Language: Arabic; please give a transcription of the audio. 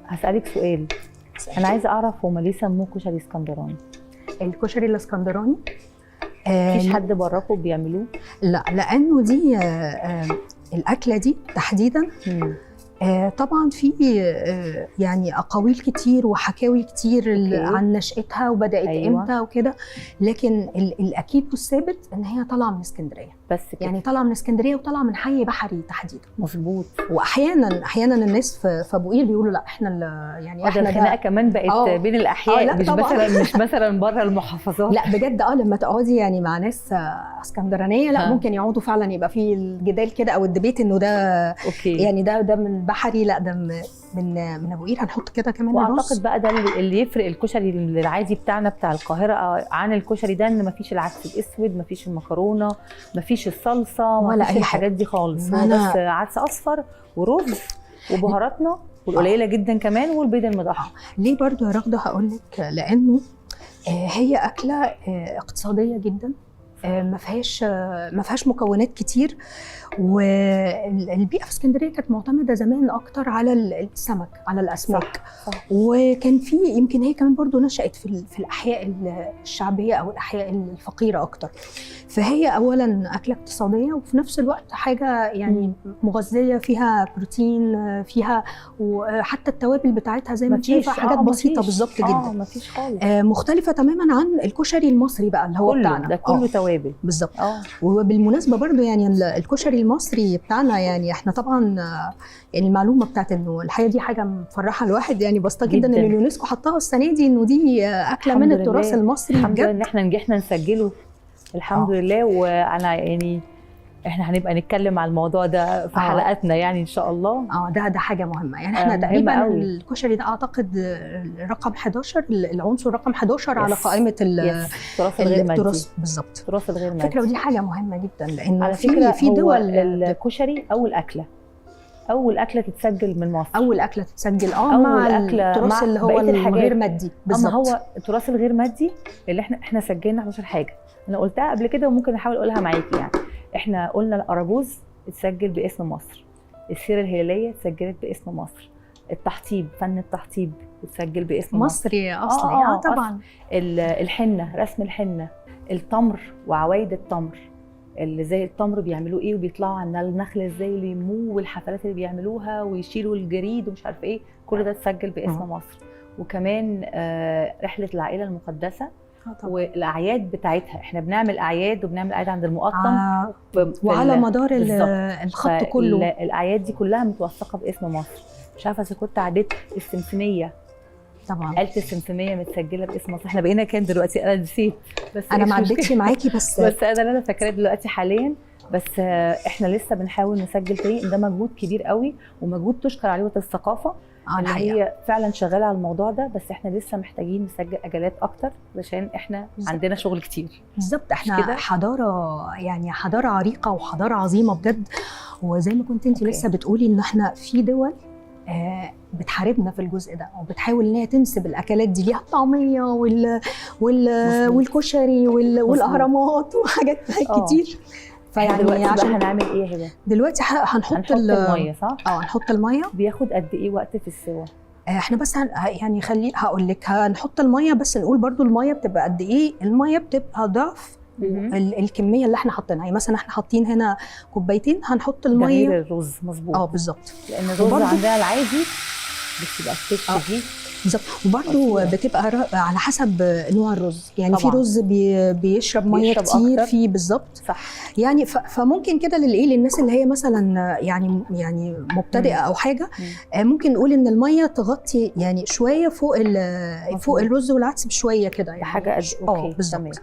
هسألك سؤال. انا عايزه اعرف هما ليه سموه كشري اسكندراني؟ الكشري الاسكندراني مفيش حد براكم بيعملوه؟ لا، لانه دي الاكله دي تحديدا طبعا في يعني اقاويل كتير وحكاوي كتير عن نشأتها وبدات امتى وكده، لكن الاكيد والثابت ان هي طالعه من اسكندريه بس كده. يعني طالعه من اسكندريه وطالعه من حي بحري تحديدا. مظبوط. واحيانا الناس في ابو قير بيقولوا لا احنا يعني احنا الخناقه كمان بقت بين الاحياء، مش مثلا بره المحافظات. لا بجد لما تقعدي يعني مع ناس اسكندرانيه لا ممكن يقعدوا فعلا يبقى في الجدال كده او الدبيت انه ده أوكي. يعني ده من بحري، لا ده من ابو قير. هنحط كده كمان واعتقد بقى ده اللي يفرق الكشري العادي بتاعنا بتاع القاهره عن الكشري ده، ان مفيش العدس الاسود، مفيش المكرونه، مفيش الصلصه، ولا اي الحاجات دي خالص. هو بس عدس اصفر ورز وبهاراتنا والقليله جدا كمان والبيض المضحى. ليه برضو يا رغده؟ هقول لك لانه هي اكله اقتصاديه جدا، ما فيهاش مكونات كتير، والبيئه في اسكندريه كانت معتمده زمان اكتر على السمك، على الاسماك. صح. وكان في يمكن هي كمان برضو نشأت في الاحياء الشعبيه او الاحياء الفقيره اكتر، فهي اولا اكله اقتصاديه وفي نفس الوقت حاجه يعني مغذيه، فيها بروتين، فيها وحتى التوابل بتاعتها زي ما شايفه حاجات بسيطه بالظبط جدا. مفيش خالص. مختلفه تماما عن الكشري المصري بقى اللي هو بتاعنا، ده كله توابل بالظبط. وبالمناسبه برضو يعني الكشري المصري بتاعنا، يعني احنا طبعا يعني المعلومه بتاعت انه الحقيقه دي حاجه مفرحه الواحد، يعني بسطه جدا ان اليونسكو حطها السنه دي انه دي اكله من التراث المصري. الحمد لله ان احنا نجحنا نسجله الحمد لله. وانا يعني احنا هنبقى نتكلم على الموضوع ده في حلقاتنا يعني ان شاء الله. ده حاجه مهمه يعني. احنا تقريبا الكشري ده اعتقد رقم 11، العنصر رقم 11 على قائمه التراث الغير مادي. بالظبط، التراث الغير مادي. فكره، ودي حاجه مهمه جدا لانه على فكره في دول الكشري اول اكله تتسجل من مصر، اول اكله تتسجل مع التراث اللي هو الغير مادي. بالظبط. اما هو التراث الغير مادي اللي احنا سجلنا 11 حاجه. انا قلتها قبل كده وممكن احاول اقولها معاكي. يعني احنا قلنا الاراجوز اتسجل باسم مصر، السيره الهلاليه اتسجلت باسم مصر، التحطيب، فن التحطيب اتسجل باسم مصري اصلي. طبعا الحنه، رسم الحنه، التمر وعوايد التمر اللي زي التمر بيعملوه ايه وبيطلعوا على النخل ازاي يلموه، والحفلات اللي بيعملوها ويشيلوا الجريد ومش عارف ايه، كل ده اتسجل باسم مصر. وكمان رحله العائله المقدسه والاعياد بتاعتها. احنا بنعمل اعياد وبنعمل اعياد عند المقطم وعلى مدار الخط كله. الاعياد دي كلها متوثقه باسم مصر. مش عارفه اذا كنت عديت السمسميه. طبعا آلة السمسميه متسجله باسم مصر. احنا بقينا كام دلوقتي؟ انا نسيت، بس انا ما عدتش معاكي بس انا فاكراه دلوقتي حاليا. بس احنا لسه بنحاول نسجل تاني. ده مجهود كبير قوي ومجهود تشكر عليه وزاره الثقافه اللي هي فعلا شغاله على الموضوع ده، بس احنا لسه محتاجين نسجل اجالات اكتر علشان احنا عندنا شغل كتير. بالظبط. احنا حضاره، يعني حضاره عريقه وحضاره عظيمه بجد. وزي ما كنت انت لسه بتقولي ان احنا في دول بتحاربنا في الجزء ده وبتحاول ان هي تنسب الاكلات دي ليها، الطعميه والكشري والاهرامات وحاجات كتير. فيعني دلوقتي هنعمل ايه يا هبه؟ دلوقتي هنحط الميه، صح؟ هنحط الميه. بياخد قد ايه وقت في السوا؟ احنا بس يعني هقول لك هنحط الميه، بس نقول برضو الميه بتبقى قد ايه. الميه بتبقى ضعف الكميه اللي احنا حاطينها. يعني مثلا احنا حاطين هنا كوبايتين، هنحط الميه غير الرز. مظبوط. بالظبط. لان الرز عندنا العادي بتبقى الفش دي بالظبط. وبرده بتبقى على حسب نوع الرز. يعني طبعا. في رز بيشرب ميه كتير فيه. بالظبط، صح. يعني فممكن كده للناس اللي هي مثلا يعني مبتدئه او حاجه، ممكن نقول ان الميه تغطي يعني شويه فوق الرز والعدس بشويه كده، يعني حاجه اوكي بالظبط.